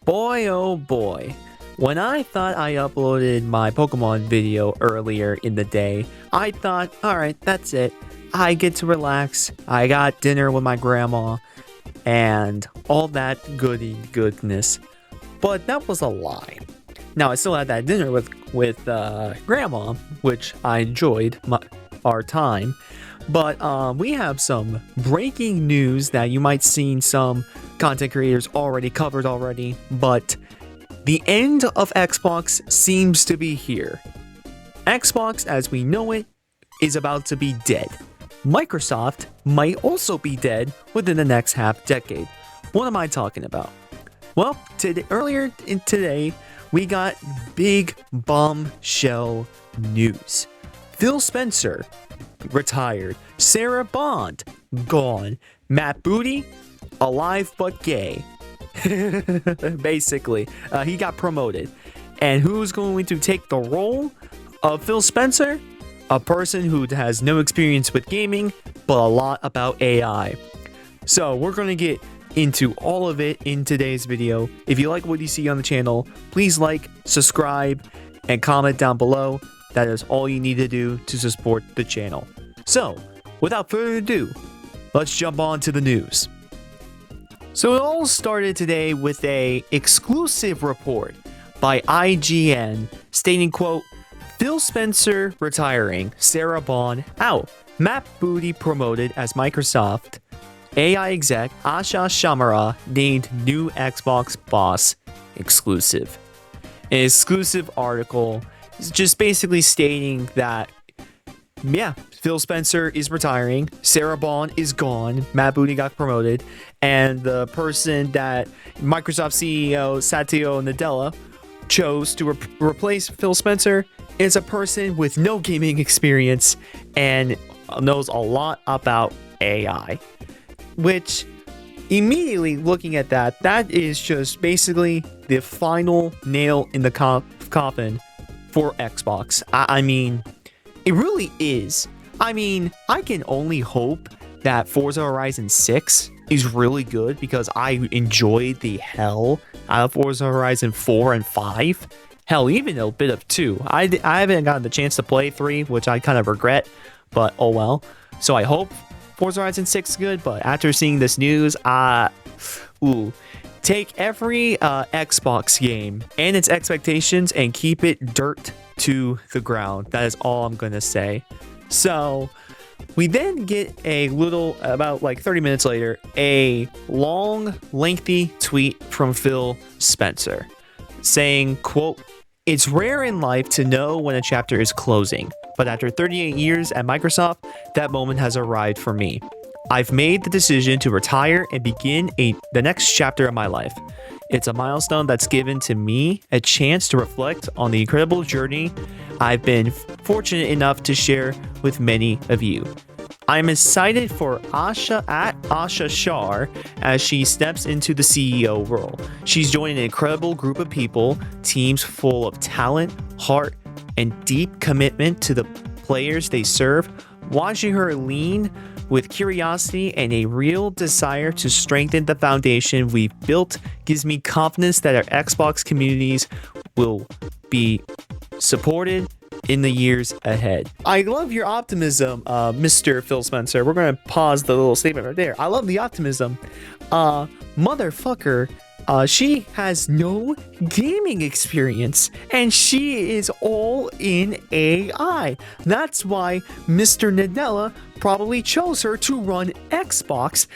Boy, oh boy. When I thought I uploaded my Pokemon video earlier in the day, I thought, alright, that's it. I get to relax. I got dinner with my grandma and all that goody goodness. But that was a lie. Now, I still had that dinner with grandma, which I enjoyed our time. But we have some breaking news that you might seen some content creators already covered already, but the end of Xbox seems to be here. Xbox as we know it is about to be dead. Microsoft might also be dead within the next half decade. What am I talking about? Well, earlier today, we got big bombshell news. Phil Spencer retired. Sarah Bond gone. Matt Booty alive but gay. Basically, he got promoted. And who's going to take the role of Phil Spencer? A person who has no experience with gaming, but a lot about AI. So we're going to get into all of it in today's video. If you like what you see on the channel, please like, subscribe, and comment down below. That is all you need to do to support the channel. So, without further ado, let's jump on to the news. So it all started today with a exclusive report by IGN stating, quote, Phil Spencer retiring, Sarah Bond out, Matt Booty promoted as Microsoft AI exec Asha Shamara named new Xbox boss. Exclusive. An exclusive article is just basically stating that, yeah, Phil Spencer is retiring, Sarah Bond is gone, Matt Booty got promoted, and the person that Microsoft CEO Satya Nadella chose to replace Phil Spencer is a person with no gaming experience and knows a lot about AI. Which, immediately looking at that, that is just basically the final nail in the coffin for Xbox. I mean, it really is. I mean, I can only hope that Forza Horizon 6 is really good because I enjoyed the hell out of Forza Horizon 4 and 5. Hell, even a bit of 2. I haven't gotten the chance to play 3, which I kind of regret, but oh well. So I hope Forza Horizon 6 is good, but after seeing this news, take every Xbox game and its expectations and keep it dirt to the ground. That is all I'm gonna say. So we then get a little, about like 30 minutes later, a long, lengthy tweet from Phil Spencer saying, quote, it's rare in life to know when a chapter is closing, but after 38 years at Microsoft, that moment has arrived for me. I've made the decision to retire and begin the next chapter of my life. It's a milestone that's given to me a chance to reflect on the incredible journey I've been fortunate enough to share with many of you. I'm excited for Asha Shar as she steps into the CEO role. She's joining an incredible group of people, teams full of talent, heart, and deep commitment to the players they serve. Watching her lean with curiosity and a real desire to strengthen the foundation we've built gives me confidence that our Xbox communities will be supported in the years ahead. I love your optimism, Mr. Phil Spencer. We're going to pause the little statement right there. I love the optimism. Motherfucker, she has no gaming experience and she is all in AI. That's why Mr. Nadella probably chose her to run Xbox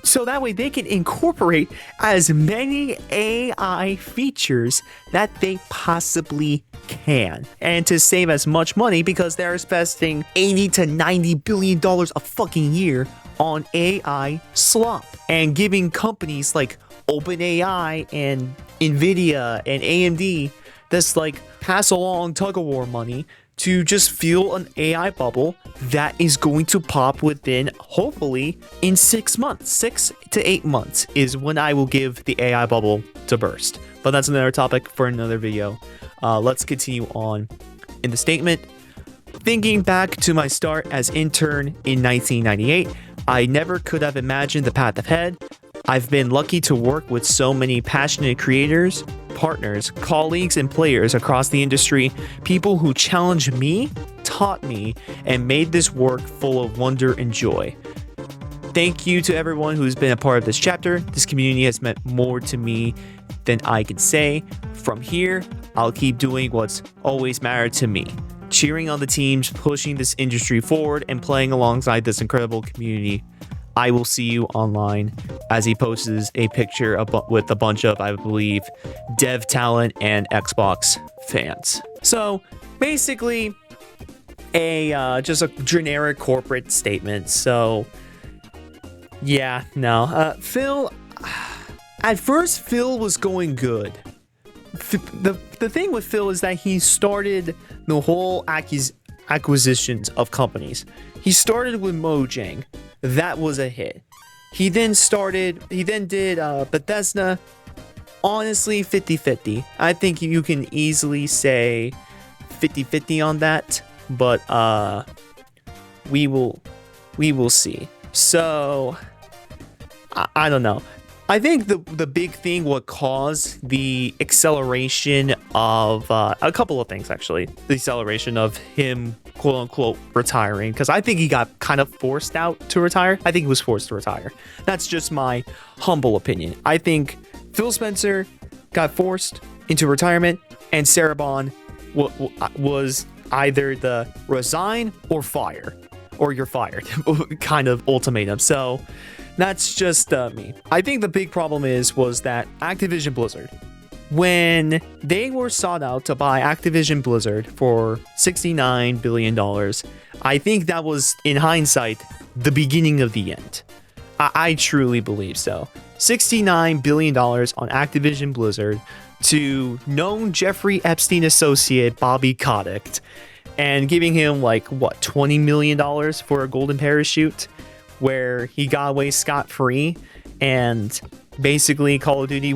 so that way they can incorporate as many AI features that they possibly can, and to save as much money because they're investing $80 to $90 billion a fucking year on AI slop and giving companies like OpenAI and Nvidia and AMD this like pass along tug of war money to just fuel an AI bubble that is going to pop within, hopefully, in 6 months. 6 to 8 months is when I will give the AI bubble to burst. But that's another topic for another video. Let's continue on. In the statement, thinking back to my start as intern in 1998, I never could have imagined the path ahead. I've been lucky to work with so many passionate creators, partners, colleagues, and players across the industry, people who challenged me, taught me, and made this work full of wonder and joy. Thank you to everyone who's been a part of this chapter. This community has meant more to me than I can say. From here, I'll keep doing what's always mattered to me. Cheering on the teams, pushing this industry forward, and playing alongside this incredible community. I will see you online, as he posts a picture with a bunch of, I believe, dev talent and Xbox fans. So basically, just a generic corporate statement. So yeah, no. Phil, at first, Phil was going good. The thing with Phil is that he started the whole acquisitions of companies. He started with Mojang. That was a hit. He then did Bethesda. Honestly, 50-50. I think you can easily say 50-50 on that, but we will see. So I don't know. I think the big thing what caused the acceleration of a couple of things, actually. The acceleration of him, quote unquote, retiring, because I think he got kind of forced out to retire. I think he was forced to retire. That's just my humble opinion. I think Phil Spencer got forced into retirement, and Sarah Bond was either the resign or fire, or you're fired kind of ultimatum. So that's just me. I think the big problem was that Activision Blizzard, when they were sought out to buy Activision Blizzard for $69 billion, I think that was, in hindsight, the beginning of the end. I truly believe so. $69 billion on Activision Blizzard to known Jeffrey Epstein associate Bobby Kotick, and giving him $20 million for a golden parachute, where he got away scot-free, and basically Call of Duty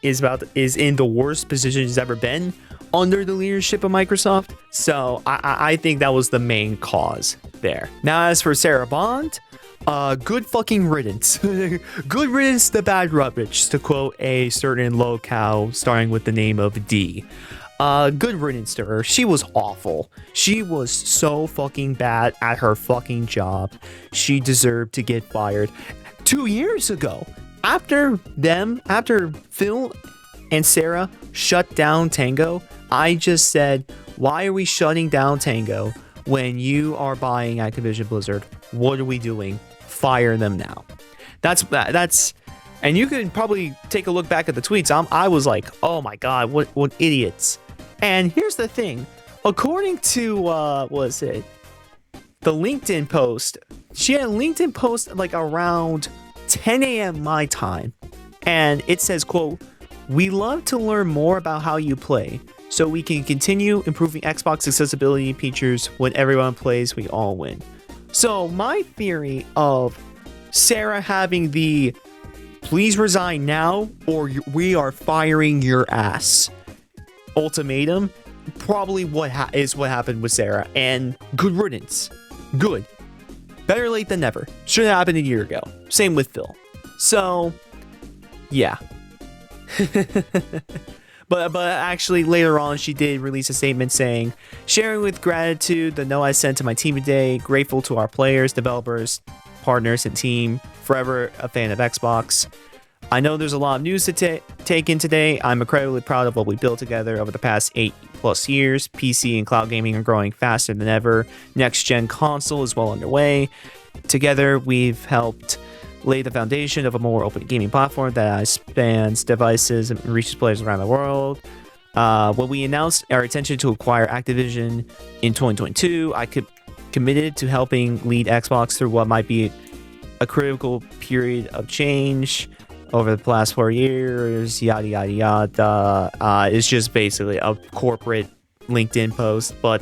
is in the worst position it's ever been under the leadership of Microsoft. So I think that was the main cause there. Now, as for Sarah Bond, good fucking riddance. Good riddance to bad rubbish, to quote a certain locale starting with the name of D. Good riddance to her. She was awful. She was so fucking bad at her fucking job. She deserved to get fired 2 years ago. After Phil and Sarah shut down Tango, I just said, why are we shutting down Tango when you are buying Activision Blizzard? What are we doing? Fire them now. That's and you could probably take a look back at the tweets. I was like, oh my god, what idiots. And here's the thing, according to the LinkedIn post, she had a LinkedIn post around 10 a.m. my time, and it says, quote, "We love to learn more about how you play, so we can continue improving Xbox accessibility features. When everyone plays, we all win." So my theory of Sarah having the "please resign now or we are firing your ass" ultimatum, probably what happened with Sarah, and good riddance. Good. Better late than never. Should have happened a year ago. Same with Phil. So, yeah. But actually later on she did release a statement saying, "Sharing with gratitude the note I sent to my team today. Grateful to our players, developers, partners, and team. Forever a fan of Xbox. I know there's a lot of news to take in today. I'm incredibly proud of what we built together over the past 8+ years. PC and cloud gaming are growing faster than ever. Next-gen console is well underway. Together, we've helped lay the foundation of a more open gaming platform that spans devices and reaches players around the world. When we announced our intention to acquire Activision in 2022, I committed to helping lead Xbox through what might be a critical period of change over the last 4 years, yada yada yada. It's just basically a corporate LinkedIn post, but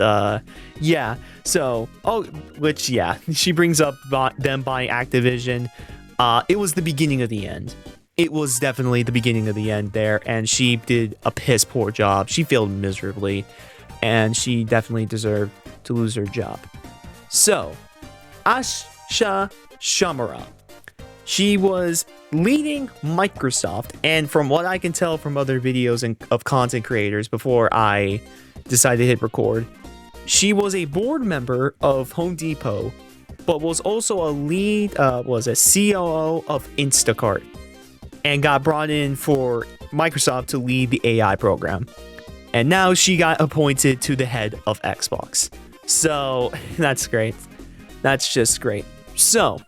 yeah. So she brings up them buying Activision. It was the beginning of the end. It was definitely the beginning of the end there, and she did a piss poor job. She failed miserably, and she definitely deserved to lose her job. So, Asha Shamara. She was leading Microsoft, and from what I can tell from other videos of content creators before I decided to hit record, she was a board member of Home Depot, but was also a lead, was a COO of Instacart, and got brought in for Microsoft to lead the AI program. And now she got appointed to the head of Xbox. So that's great. That's just great. So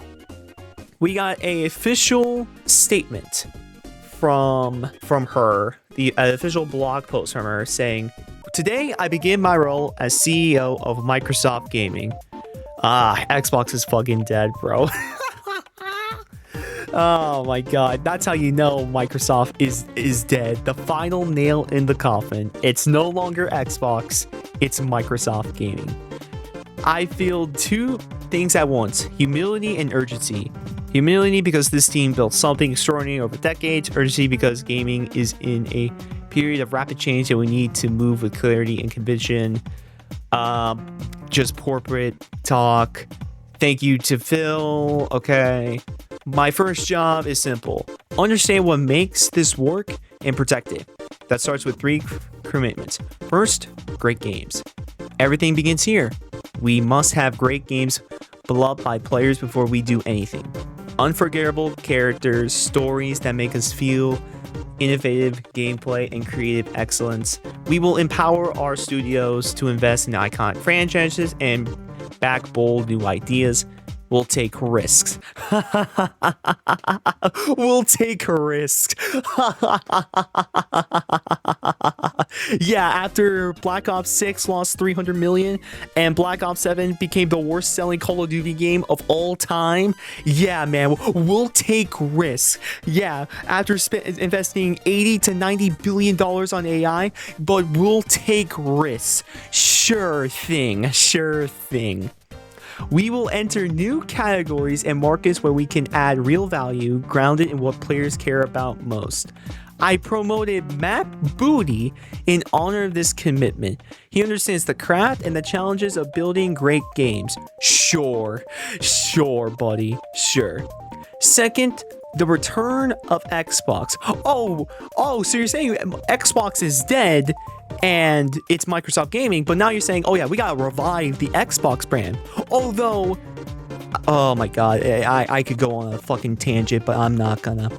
we got an official statement from her, the official blog post from her saying, "Today I begin my role as CEO of Microsoft Gaming." Xbox is fucking dead, bro. Oh my god, that's how you know Microsoft is dead. The final nail in the coffin. It's no longer Xbox, it's Microsoft Gaming. I feel two things at once: humility and urgency. Humility because this team built something extraordinary over decades. Urgency because gaming is in a period of rapid change and we need to move with clarity and conviction. Just corporate talk. Thank you to Phil. Okay. My first job is simple. Understand what makes this work and protect it. That starts with 3 commitments. First, great games. Everything begins here. We must have great games beloved by players before we do anything. Unforgettable characters, stories that make us feel, innovative gameplay, and creative excellence. We will empower our studios to invest in iconic franchises and back bold new ideas. We'll take risks. We'll take risks. Yeah, after Black Ops 6 lost 300 million and Black Ops 7 became the worst selling Call of Duty game of all time. Yeah, man, we'll take risks. Yeah, after investing 80 to 90 billion dollars on AI, but we'll take risks. Sure thing, sure thing. We will enter new categories and markets where we can add real value, grounded in what players care about most. I promoted Matt Booty in honor of this commitment. He understands the craft and the challenges of building great games. Sure, buddy, sure. Second, the return of Xbox. Oh, so you're saying Xbox is dead and it's Microsoft Gaming, but now you're saying, oh yeah, we gotta revive the Xbox brand. Although, oh my god, I could go on a fucking tangent, but I'm not gonna.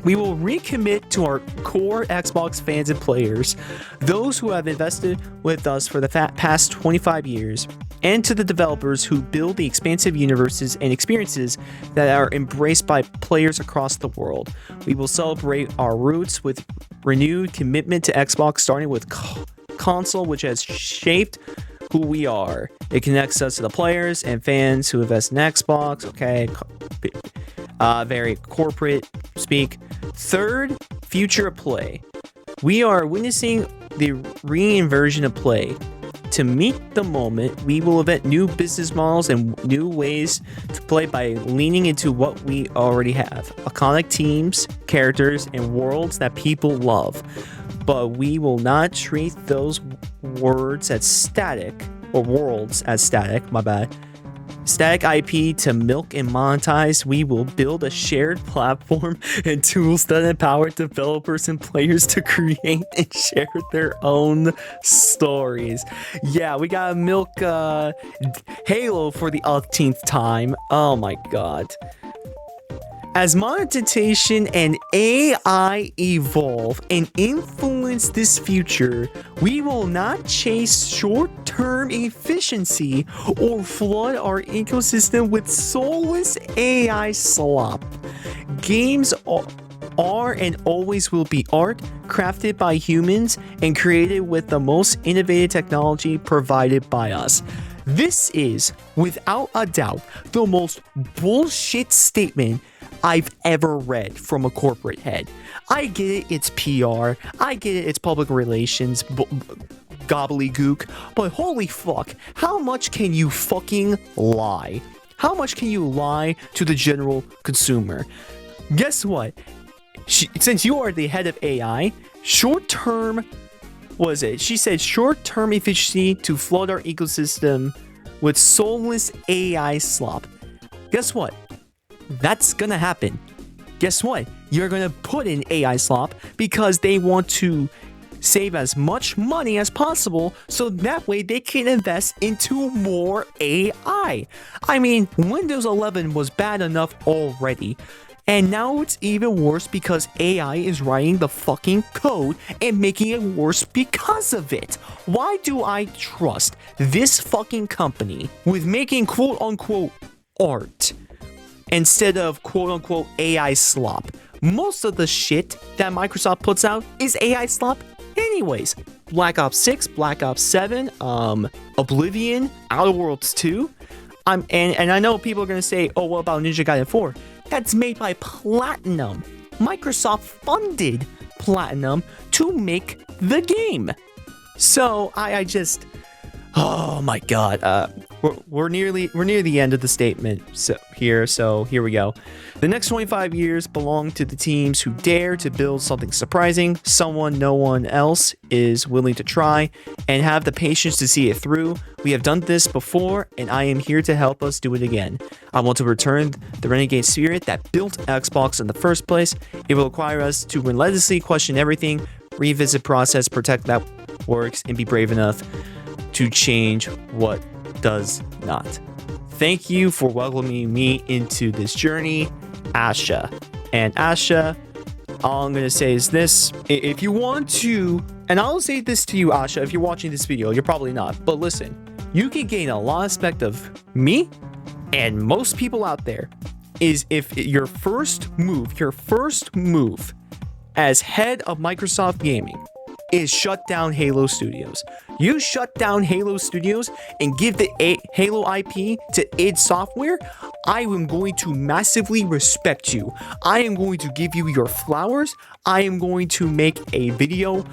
We will recommit to our core Xbox fans and players, those who have invested with us for the past 25 years, and to the developers who build the expansive universes and experiences that are embraced by players across the world. We will celebrate our roots with renewed commitment to Xbox, starting with console, which has shaped who we are. It connects us to the players and fans who invest in Xbox. Okay, very corporate speak. Third, future of play. We are witnessing the reinversion of play. To meet the moment, we will invent new business models and new ways to play by leaning into what we already have. Iconic teams, characters, and worlds that people love. But we will not treat those words as static, or worlds as static, my bad. Static IP to milk and monetize. We will build a shared platform and tools that empower developers and players to create and share their own stories. Yeah, we gotta milk Halo for the umpteenth time. Oh my god. As monetization and AI evolve and influence this future, we will not chase short-term efficiency or flood our ecosystem with soulless AI slop. Games are and always will be art crafted by humans and created with the most innovative technology provided by us. This is, without a doubt, the most bullshit statement I've ever read from a corporate head. I get it, it's PR. I get it, it's public relations, gobbledygook. But holy fuck, how much can you fucking lie? How much can you lie to the general consumer? Guess what? Since you are the head of AI, short-term, what is it? She said short-term efficiency to flood our ecosystem with soulless AI slop. Guess what? that's gonna happen. Guess what? You're gonna put in AI slop because they want to save as much money as possible so that way they can invest into more AI. I mean, Windows 11 was bad enough already. And now it's even worse because AI is writing the fucking code and making it worse because of it. Why do I trust this fucking company with making quote-unquote art instead of quote-unquote AI slop? Most of the shit that Microsoft puts out is AI slop anyways. Black Ops 6, Black Ops 7, Oblivion, Outer Worlds 2. And I know people are going to say, oh, what about Ninja Gaiden 4? That's made by Platinum. Microsoft funded Platinum to make the game. So I just, oh my god, we're near the end of the statement. So here we go. The next 25 years belong to the teams who dare to build something surprising, someone no one else is willing to try, and have the patience to see it through. We have done this before, and I am here to help us do it again. I want to return the renegade spirit that built Xbox in the first place. It will require us to relentlessly question everything, revisit process, protect that works, and be brave enough to change what does not. Thank you for welcoming me into this journey, Asha. And Asha, all I'm going to say is this. If you want to, and I'll say this to you, Asha, if you're watching this video, you're probably not, but listen, you can gain a lot of respect of me and most people out there is if your first move as head of Microsoft Gaming is shut down Halo Studios. You shut down Halo Studios and give the Halo IP to id Software, I am going to massively respect you. I am going to give you your flowers. I am going to make a video,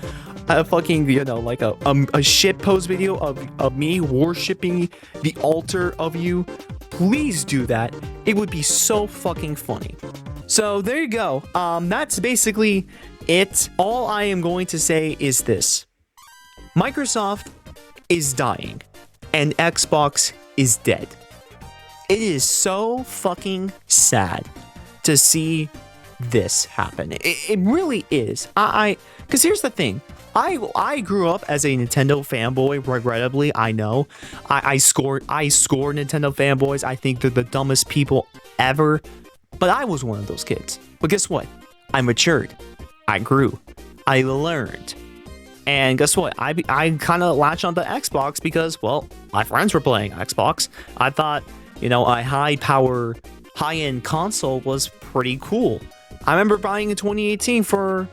like a shit post video of me worshiping the altar of you. Please do that. It would be so fucking funny. So there you go. That's basically it. All I am going to say is this. Microsoft is dying and Xbox is dead. It is so fucking sad to see this happen. It really is. Because here's the thing. I grew up as a Nintendo fanboy, regrettably, I know. I score Nintendo fanboys. I think they're the dumbest people ever. But I was one of those kids. But guess what? I matured. I grew. I learned. And guess what? I kind of latched onto Xbox because, well, my friends were playing Xbox. I thought, a high-power, high-end console was pretty cool. I remember buying in 2018 for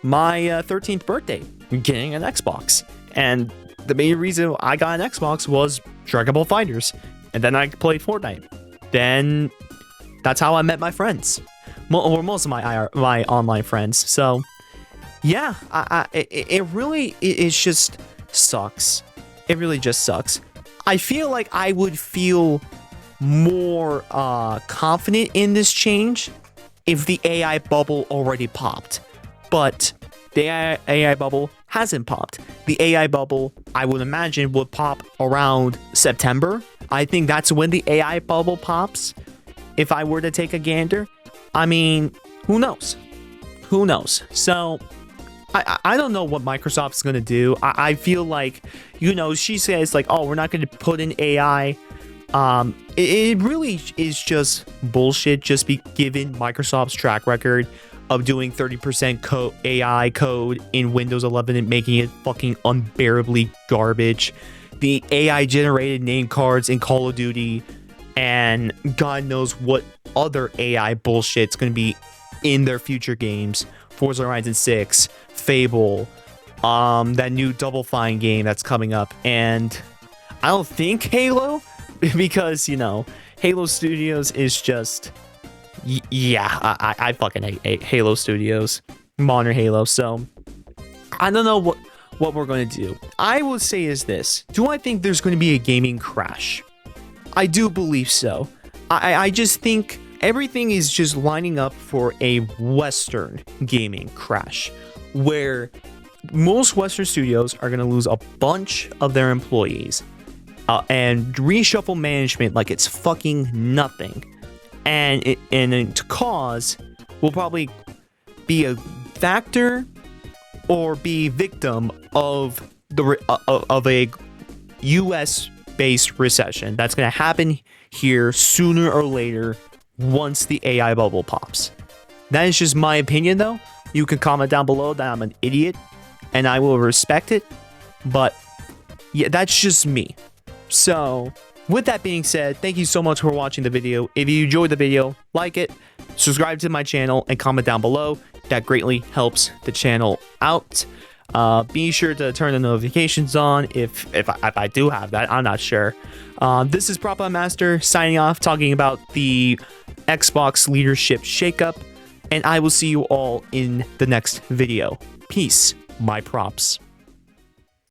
my 13th birthday, getting an Xbox. And the main reason I got an Xbox was Dragon Ball FighterZ. And then I played Fortnite. Then that's how I met my friends. Or most of my online friends. So, yeah, it really just sucks. It really just sucks. I feel like I would feel more confident in this change if the AI bubble already popped. But the AI bubble hasn't popped. The AI bubble, I would imagine, would pop around September. I think that's when the AI bubble pops. If I were to take a gander, I mean, who knows? Who knows? So, I don't know what Microsoft's going to do. I feel like, she says like, oh, we're not going to put in AI. It really is just bullshit, just given Microsoft's track record of doing 30% AI code in Windows 11 and making it fucking unbearably garbage. The AI generated name cards in Call of Duty and God knows what other AI bullshit's going to be in their future games. Forza Horizon 6, Fable, that new Double Fine game that's coming up. And I don't think Halo, because, Halo Studios is just, I fucking hate Halo Studios, modern Halo. So I don't know what we're going to do. I would say is this. Do I think there's going to be a gaming crash? I do believe so. I just think everything is just lining up for a Western gaming crash, where most Western studios are going to lose a bunch of their employees and reshuffle management like it's fucking nothing. and its cause will probably be a factor or be victim of a US based recession that's going to happen here sooner or later once the AI bubble pops. That is just my opinion, though. You can comment down below that I'm an idiot and I will respect it, but yeah, that's just me. So with that being said, thank you so much for watching the video. If you enjoyed the video, like it, subscribe to my channel, and comment down below. That greatly helps the channel out. Be sure to turn the notifications on if I do have that. I'm not sure. This is Prop Master signing off, talking about the Xbox leadership shakeup, and I will see you all in the next video. Peace, my props.